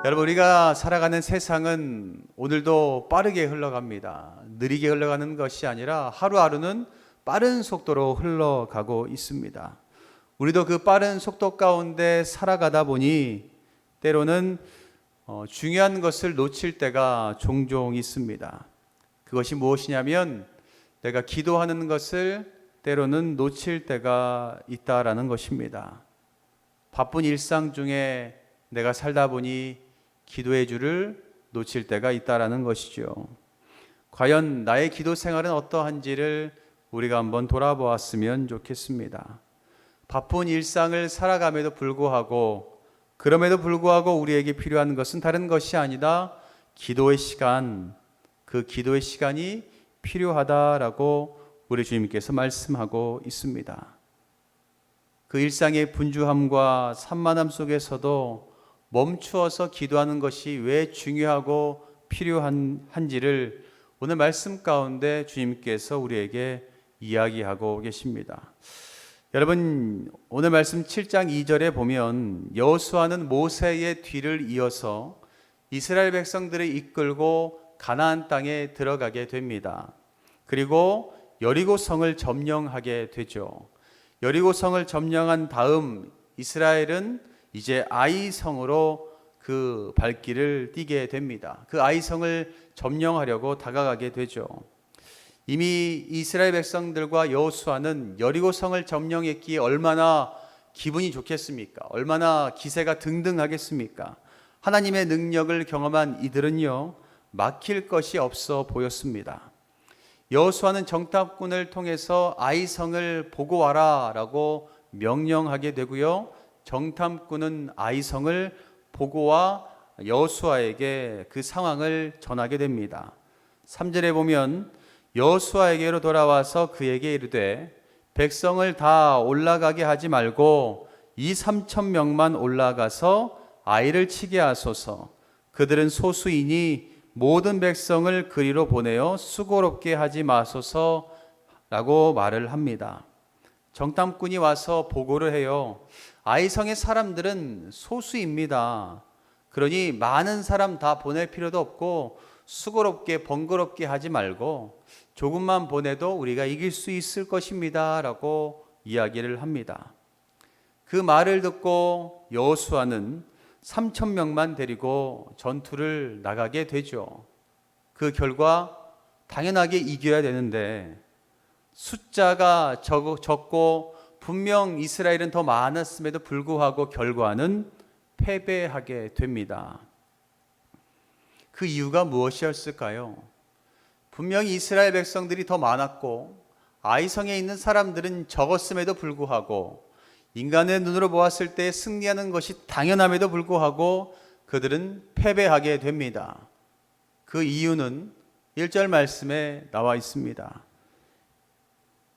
여러분, 우리가 살아가는 세상은 오늘도 빠르게 흘러갑니다. 느리게 흘러가는 것이 아니라 하루하루는 빠른 속도로 흘러가고 있습니다. 우리도 그 빠른 속도 가운데 살아가다 보니 때로는 중요한 것을 놓칠 때가 종종 있습니다. 그것이 무엇이냐면 내가 기도하는 것을 때로는 놓칠 때가 있다라는 것입니다. 바쁜 일상 중에 내가 살다 보니 기도의 줄을 놓칠 때가 있다라는 것이죠. 과연 나의 기도 생활은 어떠한지를 우리가 한번 돌아보았으면 좋겠습니다. 바쁜 일상을 살아감에도 불구하고 그럼에도 불구하고 우리에게 필요한 것은 다른 것이 아니다. 기도의 시간, 그 기도의 시간이 필요하다라고 우리 주님께서 말씀하고 있습니다. 그 일상의 분주함과 산만함 속에서도 멈추어서 기도하는 것이 왜 중요하고 필요한지를 오늘 말씀 가운데 주님께서 우리에게 이야기하고 계십니다. 여러분, 오늘 말씀 7장 2절에 보면 여호수아는 모세의 뒤를 이어서 이스라엘 백성들을 이끌고 가나안 땅에 들어가게 됩니다. 그리고 여리고 성을 점령하게 되죠. 여리고 성을 점령한 다음 이스라엘은 이제 아이 성으로 그 발길을 띄게 됩니다. 그 아이 성을 점령하려고 다가가게 되죠. 이미 이스라엘 백성들과 여호수아는 여리고 성을 점령했기에 얼마나 기분이 좋겠습니까? 얼마나 기세가 등등하겠습니까? 하나님의 능력을 경험한 이들은요, 막힐 것이 없어 보였습니다. 여호수아는 정탐꾼을 통해서 아이 성을 보고 와라라고 명령하게 되고요. 정탐꾼은 아이 성을 보고 와 여호수아에게 그 상황을 전하게 됩니다. 3절에 보면 여호수아에게로 돌아와서 그에게 이르되 백성을 다 올라가게 하지 말고 2,3,000명만 올라가서 아이를 치게 하소서. 그들은 소수이니 모든 백성을 그리로 보내어 수고롭게 하지 마소서 라고 말을 합니다. 정탐꾼이 와서 보고를 해요. 아이성의 사람들은 소수입니다. 그러니 많은 사람 다 보낼 필요도 없고 수고롭게 번거롭게 하지 말고 조금만 보내도 우리가 이길 수 있을 것입니다 라고 이야기를 합니다. 그 말을 듣고 여호수아는 3,000명만 데리고 전투를 나가게 되죠. 그 결과 당연하게 이겨야 되는데 숫자가 적고 분명 이스라엘은 더 많았음에도 불구하고 결과는 패배하게 됩니다. 그 이유가 무엇이었을까요? 분명히 이스라엘 백성들이 더 많았고 아이성에 있는 사람들은 적었음에도 불구하고 인간의 눈으로 보았을 때 승리하는 것이 당연함에도 불구하고 그들은 패배하게 됩니다. 그 이유는 1절 말씀에 나와 있습니다.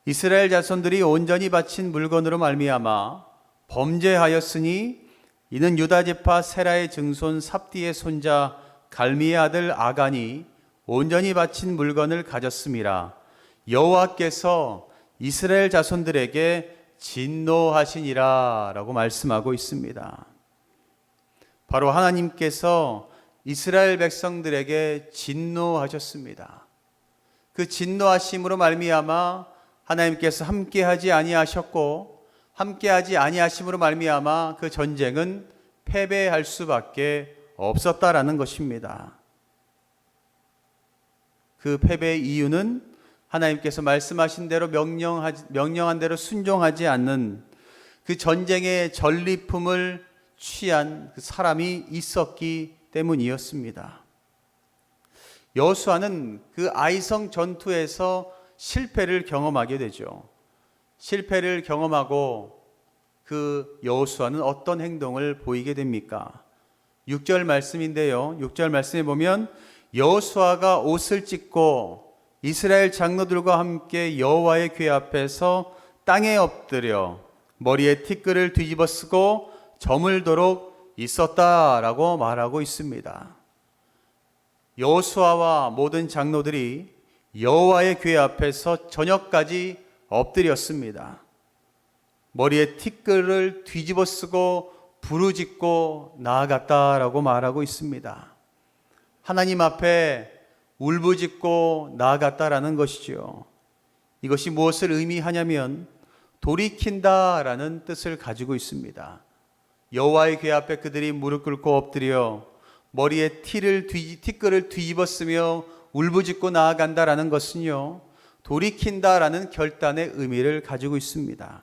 이스라엘 자손들이 온전히 바친 물건으로 말미암아 범죄하였으니 이는 유다 지파 세라의 증손 삽디의 손자 갈미의 아들 아간이 온전히 바친 물건을 가졌음이라. 여호와께서 이스라엘 자손들에게 진노하시니라 라고 말씀하고 있습니다. 바로 하나님께서 이스라엘 백성들에게 진노하셨습니다. 그 진노하심으로 말미암아 하나님께서 함께하지 아니하셨고 함께하지 아니하심으로 말미암아 그 전쟁은 패배할 수밖에 없었다라는 것입니다. 그 패배의 이유는 하나님께서 말씀하신 대로 명령한 대로 순종하지 않는 그 전쟁의 전리품을 취한 그 사람이 있었기 때문이었습니다. 여호수아는 그 아이성 전투에서 실패를 경험하게 되죠. 실패를 경험하고 그 여호수아는 어떤 행동을 보이게 됩니까? 6절 말씀인데요. 6절 말씀에 보면 여호수아가 옷을 찢고 이스라엘 장로들과 함께 여호와의 궤 앞에서 땅에 엎드려 머리에 티끌을 뒤집어 쓰고 저물도록 있었다라고 말하고 있습니다. 여호수아와 모든 장로들이 여호와의 궤 앞에서 저녁까지 엎드렸습니다. 머리에 티끌을 뒤집어 쓰고 부르짖고 나아갔다라고 말하고 있습니다. 하나님 앞에 울부짖고 나아갔다라는 것이죠. 이것이 무엇을 의미하냐면 돌이킨다라는 뜻을 가지고 있습니다. 여호와의 궤 앞에 그들이 무릎 꿇고 엎드려 머리에 티끌을 뒤집었으며 울부짖고 나아간다라는 것은요, 돌이킨다라는 결단의 의미를 가지고 있습니다.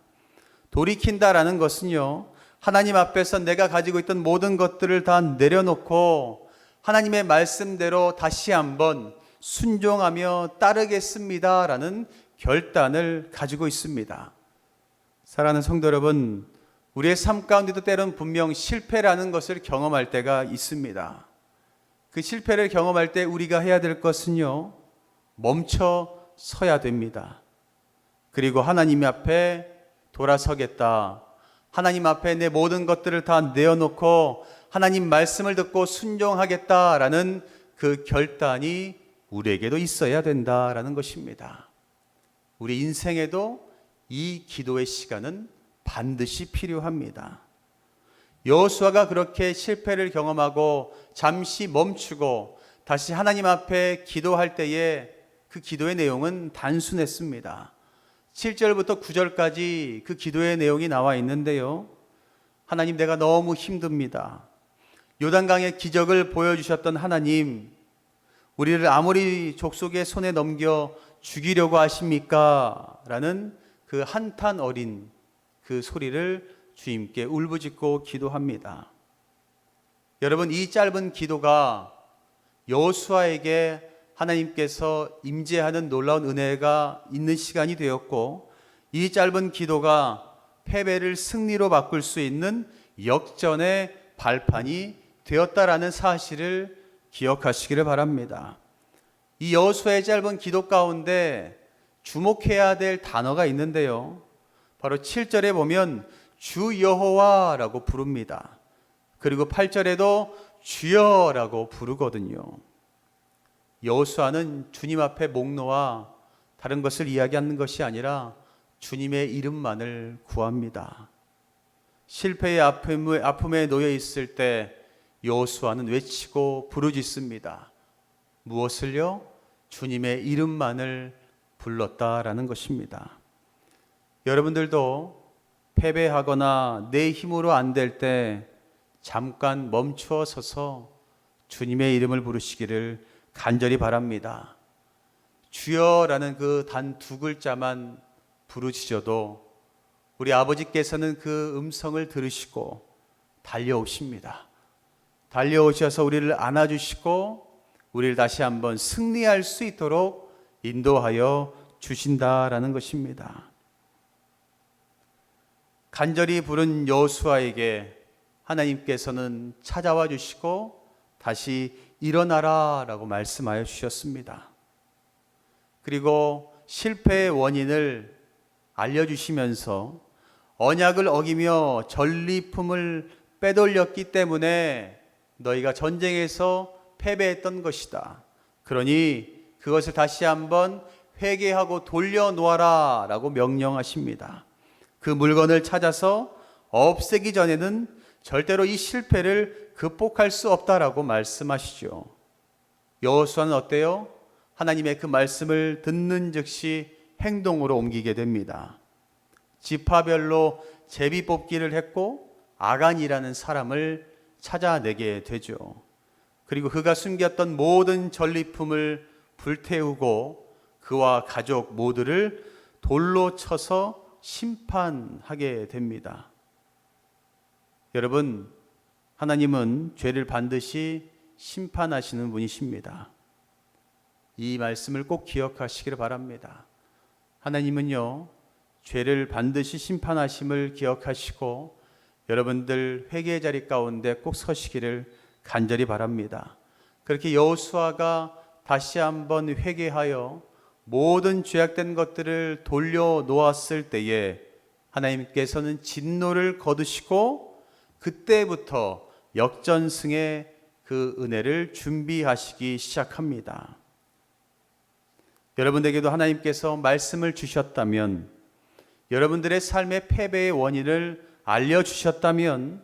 돌이킨다라는 것은요, 하나님 앞에서 내가 가지고 있던 모든 것들을 다 내려놓고 하나님의 말씀대로 다시 한번 순종하며 따르겠습니다라는 결단을 가지고 있습니다. 사랑하는 성도 여러분, 우리의 삶 가운데도 때로는 분명 실패라는 것을 경험할 때가 있습니다. 그 실패를 경험할 때 우리가 해야 될 것은요, 멈춰 서야 됩니다. 그리고 하나님 앞에 돌아서겠다. 하나님 앞에 내 모든 것들을 다 내어놓고 하나님 말씀을 듣고 순종하겠다라는 그 결단이 우리에게도 있어야 된다라는 것입니다. 우리 인생에도 이 기도의 시간은 반드시 필요합니다. 여호수아가 그렇게 실패를 경험하고 잠시 멈추고 다시 하나님 앞에 기도할 때에 그 기도의 내용은 단순했습니다. 7절부터 9절까지 그 기도의 내용이 나와 있는데요. 하나님, 내가 너무 힘듭니다. 요단강의 기적을 보여주셨던 하나님, 우리를 아무리 족속의 손에 넘겨 죽이려고 하십니까? 라는 그 한탄 어린 그 소리를 주님께 울부짖고 기도합니다. 여러분, 이 짧은 기도가 여호수아에게 하나님께서 임재하는 놀라운 은혜가 있는 시간이 되었고, 이 짧은 기도가 패배를 승리로 바꿀 수 있는 역전의 발판이 되었다라는 사실을 기억하시기를 바랍니다. 이 여호수아의 짧은 기도 가운데 주목해야 될 단어가 있는데요, 바로 7절에 보면 주 여호와라고 부릅니다. 그리고 8절에도 주여라고 부르거든요. 여호수아는 주님 앞에 목 놓아 다른 것을 이야기하는 것이 아니라 주님의 이름만을 구합니다. 실패의 아픔에 놓여 있을 때 여호수아는 외치고 부르짖습니다. 무엇을요? 주님의 이름만을 불렀다라는 것입니다. 여러분들도 패배하거나 내 힘으로 안 될 때 잠깐 멈추어 서서 주님의 이름을 부르시기를 간절히 바랍니다. 주여라는 그 단 두 글자만 부르짖어도 우리 아버지께서는 그 음성을 들으시고 달려오십니다. 달려오셔서 우리를 안아주시고 우리를 다시 한번 승리할 수 있도록 인도하여 주신다라는 것입니다. 간절히 부른 여호수아에게 하나님께서는 찾아와 주시고 다시 일어나라 라고 말씀하여 주셨습니다. 그리고 실패의 원인을 알려주시면서 언약을 어기며 전리품을 빼돌렸기 때문에 너희가 전쟁에서 패배했던 것이다. 그러니 그것을 다시 한번 회개하고 돌려놓아라 라고 명령하십니다. 그 물건을 찾아서 없애기 전에는 절대로 이 실패를 극복할 수 없다라고 말씀하시죠. 여호수아는 어때요? 하나님의 그 말씀을 듣는 즉시 행동으로 옮기게 됩니다. 지파별로 제비 뽑기를 했고 아간이라는 사람을 찾아내게 되죠. 그리고 그가 숨겼던 모든 전리품을 불태우고 그와 가족 모두를 돌로 쳐서 심판하게 됩니다. 여러분, 하나님은 죄를 반드시 심판하시는 분이십니다. 이 말씀을 꼭 기억하시기를 바랍니다. 하나님은요, 죄를 반드시 심판하심을 기억하시고 여러분들 회개의 자리 가운데 꼭 서시기를 간절히 바랍니다. 그렇게 여호수아가 다시 한번 회개하여 모든 죄악된 것들을 돌려놓았을 때에 하나님께서는 진노를 거두시고 그때부터 역전승의 그 은혜를 준비하시기 시작합니다. 여러분에게도 하나님께서 말씀을 주셨다면, 여러분들의 삶의 패배의 원인을 알려주셨다면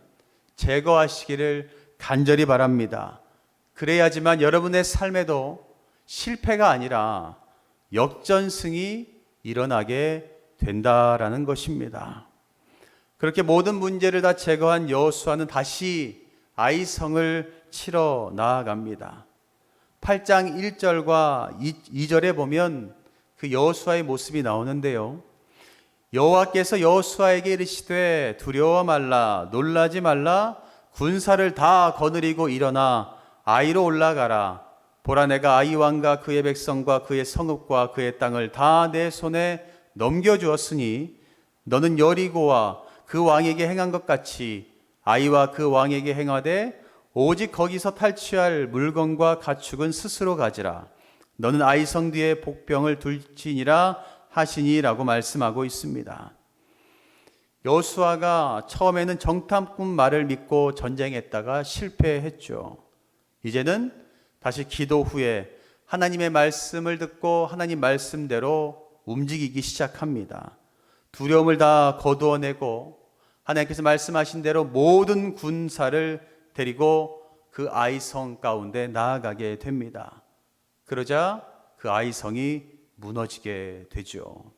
제거하시기를 간절히 바랍니다. 그래야지만 여러분의 삶에도 실패가 아니라 역전승이 일어나게 된다라는 것입니다. 그렇게 모든 문제를 다 제거한 여호수아는 다시 아이성을 치러 나아갑니다. 8장 1절과 2절에 보면 그 여호수아의 모습이 나오는데요. 여호와께서 여호수아에게 이르시되 두려워 말라 놀라지 말라 군사를 다 거느리고 일어나 아이로 올라가라. 보라 내가 아이 왕과 그의 백성과 그의 성읍과 그의 땅을 다 내 손에 넘겨주었으니 너는 여리고와 그 왕에게 행한 것 같이 아이와 그 왕에게 행하되 오직 거기서 탈취할 물건과 가축은 스스로 가지라. 너는 아이성 뒤에 복병을 둘지니라 하시니라고 말씀하고 있습니다. 여호수아가 처음에는 정탐꾼 말을 믿고 전쟁했다가 실패했죠. 이제는 다시 기도 후에 하나님의 말씀을 듣고 하나님 말씀대로 움직이기 시작합니다. 두려움을 다 거두어내고 하나님께서 말씀하신 대로 모든 군사를 데리고 그 아이성 가운데 나아가게 됩니다. 그러자 그 아이성이 무너지게 되죠.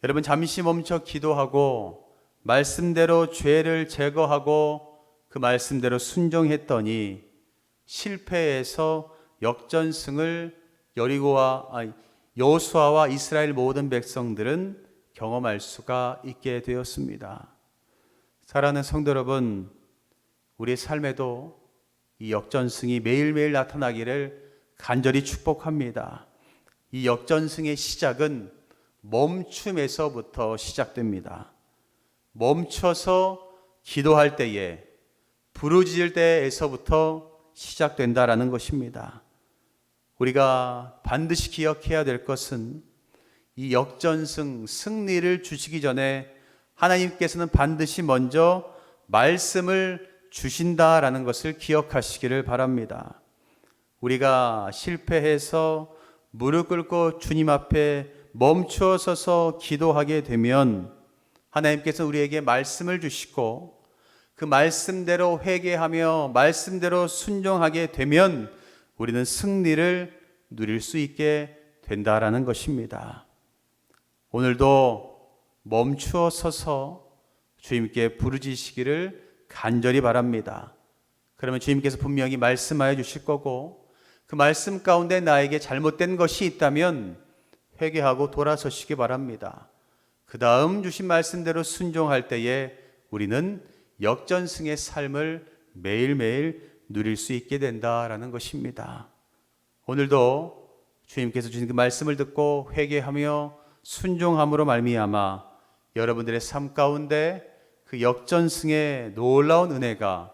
여러분 잠시 멈춰 기도하고 말씀대로 죄를 제거하고 그 말씀대로 순종했더니 실패해서 역전승을 여호수아와 이스라엘 모든 백성들은 경험할 수가 있게 되었습니다. 사랑하는 성도 여러분, 우리의 삶에도 이 역전승이 매일매일 나타나기를 간절히 축복합니다. 이 역전승의 시작은 멈춤에서부터 시작됩니다. 멈춰서 기도할 때에, 부르짖을 때에서부터 시작된다라는 것입니다. 우리가 반드시 기억해야 될 것은 이 역전승, 승리를 주시기 전에 하나님께서는 반드시 먼저 말씀을 주신다라는 것을 기억하시기를 바랍니다. 우리가 실패해서 무릎 꿇고 주님 앞에 멈추어 서서 기도하게 되면 하나님께서 우리에게 말씀을 주시고 그 말씀대로 회개하며 말씀대로 순종하게 되면 우리는 승리를 누릴 수 있게 된다라는 것입니다. 오늘도 멈추어 서서 주님께 부르짖으시기를 간절히 바랍니다. 그러면 주님께서 분명히 말씀하여 주실 거고 그 말씀 가운데 나에게 잘못된 것이 있다면 회개하고 돌아서시기 바랍니다. 그 다음 주신 말씀대로 순종할 때에 우리는 역전승의 삶을 매일매일 누릴 수 있게 된다라는 것입니다. 오늘도 주님께서 주신 그 말씀을 듣고 회개하며 순종함으로 말미암아 여러분들의 삶 가운데 그 역전승의 놀라운 은혜가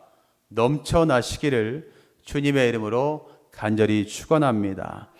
넘쳐나시기를 주님의 이름으로 간절히 축원합니다.